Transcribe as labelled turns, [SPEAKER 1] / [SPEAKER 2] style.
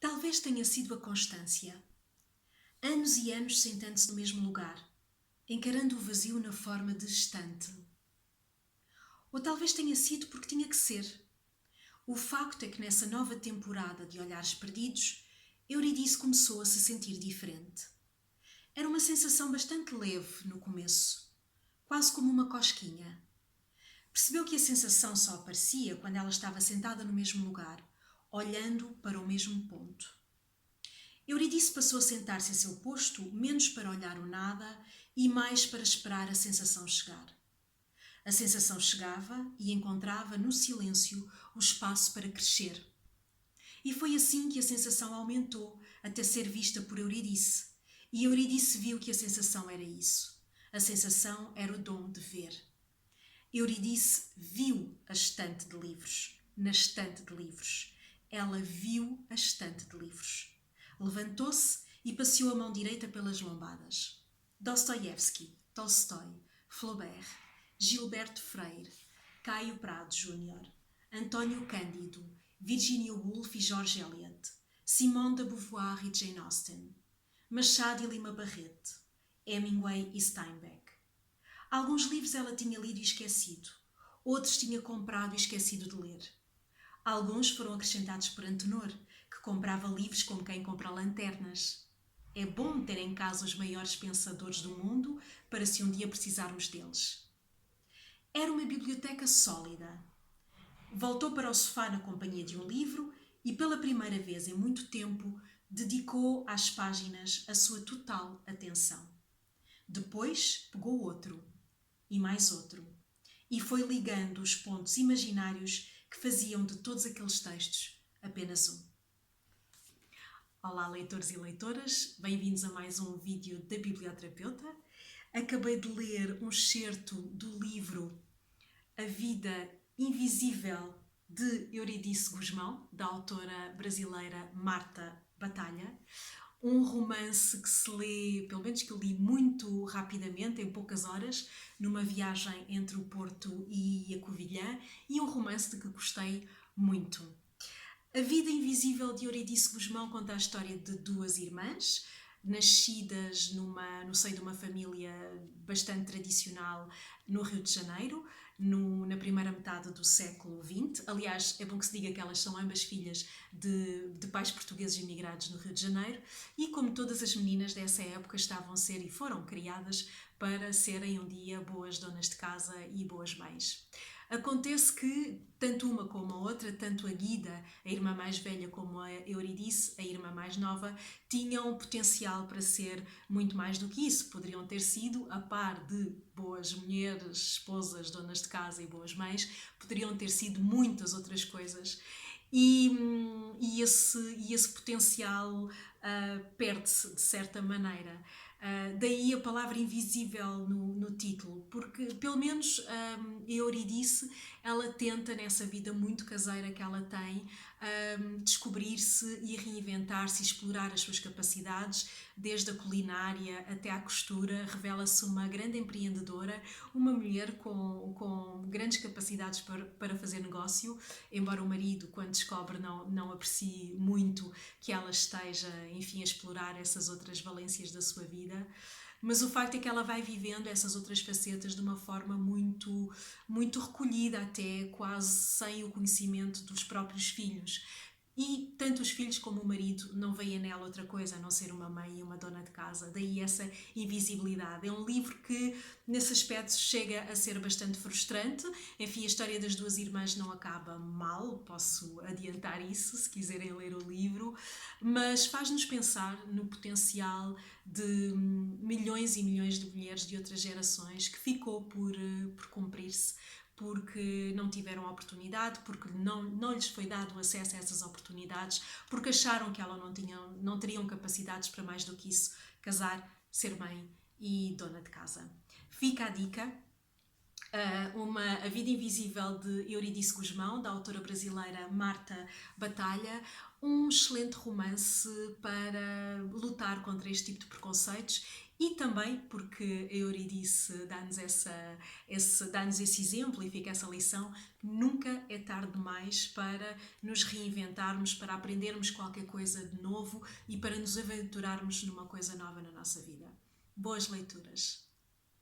[SPEAKER 1] Talvez tenha sido a constância. Anos e anos sentando-se no mesmo lugar, encarando o vazio na forma de estante. Ou talvez tenha sido porque tinha que ser. O facto é que nessa nova temporada de Olhares Perdidos, Eurídice começou a se sentir diferente. Era uma sensação bastante leve no começo, quase como uma cosquinha. Percebeu que a sensação só aparecia quando ela estava sentada no mesmo lugar, olhando para o mesmo ponto. Eurídice passou a sentar-se a seu posto, menos para olhar o nada e mais para esperar a sensação chegar. A sensação chegava e encontrava no silêncio o espaço para crescer. E foi assim que a sensação aumentou até ser vista por Eurídice. E Eurídice viu que a sensação era isso. A sensação era o dom de ver. Eurídice viu a estante de livros. Na estante de livros. Ela viu a estante de livros. Levantou-se e passeou a mão direita pelas lombadas. Dostoiévski, Tolstói, Flaubert, Gilberto Freire, Caio Prado Júnior, António Cândido, Virginia Woolf e George Eliot, Simone de Beauvoir e Jane Austen, Machado e Lima Barreto, Hemingway e Steinbeck. Alguns livros ela tinha lido e esquecido, outros tinha comprado e esquecido de ler. Alguns foram acrescentados por Antenor, que comprava livros como quem compra lanternas. É bom ter em casa os maiores pensadores do mundo para se um dia precisarmos deles. Era uma biblioteca sólida. Voltou para o sofá na companhia de um livro e, pela primeira vez em muito tempo, dedicou às páginas a sua total atenção. Depois pegou outro, e mais outro, e foi ligando os pontos imaginários que faziam de todos aqueles textos apenas um. Olá, leitores e leitoras, bem-vindos a mais um vídeo da Biblioterapeuta. Acabei de ler um excerto do livro A Vida Invisível de Eurídice Gusmão, da autora brasileira Marta Batalha. Um romance que se lê, pelo menos que eu li muito rapidamente, em poucas horas, numa viagem entre o Porto e a Covilhã, e um romance de que gostei muito. A Vida Invisível de Eurídice Gusmão conta a história de duas irmãs, nascidas no seio de uma família bastante tradicional no Rio de Janeiro, na primeira metade do século XX. Aliás, é bom que se diga que elas são ambas filhas de pais portugueses imigrados no Rio de Janeiro e, como todas as meninas dessa época, estavam a ser e foram criadas para serem um dia boas donas de casa e boas mães. Acontece que tanto uma como a outra, tanto a Guida, a irmã mais velha, como a Eurídice, a irmã mais nova, tinham potencial para ser muito mais do que isso. Poderiam ter sido, a par de boas mulheres, esposas, donas de casa e boas mães, poderiam ter sido muitas outras coisas. E esse potencial perde-se de certa maneira. Daí a palavra invisível no título, porque pelo menos Eurídice, ela tenta nessa vida muito caseira que ela tem descobrir-se e reinventar-se e explorar as suas capacidades, desde a culinária até à costura. Revela-se uma grande empreendedora, uma mulher com grandes capacidades para fazer negócio, embora o marido, quando descobre, não aprecie muito que ela esteja, enfim, a explorar essas outras valências da sua vida. Mas o facto é que ela vai vivendo essas outras facetas de uma forma muito, muito recolhida, até quase sem o conhecimento dos próprios filhos. E tanto os filhos como o marido não veem nela outra coisa a não ser uma mãe e uma dona de casa. Daí essa invisibilidade. É um livro que, nesse aspecto, chega a ser bastante frustrante. Enfim, a história das duas irmãs não acaba mal, posso adiantar isso se quiserem ler o livro, mas faz-nos pensar no potencial de milhões e milhões de mulheres de outras gerações que ficou por cumprir-se, porque não tiveram oportunidade, porque não lhes foi dado acesso a essas oportunidades, porque acharam que elas não teriam capacidades para mais do que isso: casar, ser mãe e dona de casa. Fica a dica. A Vida Invisível de Eurídice Gusmão, da autora brasileira Marta Batalha, um excelente romance para lutar contra este tipo de preconceitos e também porque a Eurídice dá-nos esse exemplo e fica essa lição que nunca é tarde demais para nos reinventarmos, para aprendermos qualquer coisa de novo e para nos aventurarmos numa coisa nova na nossa vida. Boas leituras!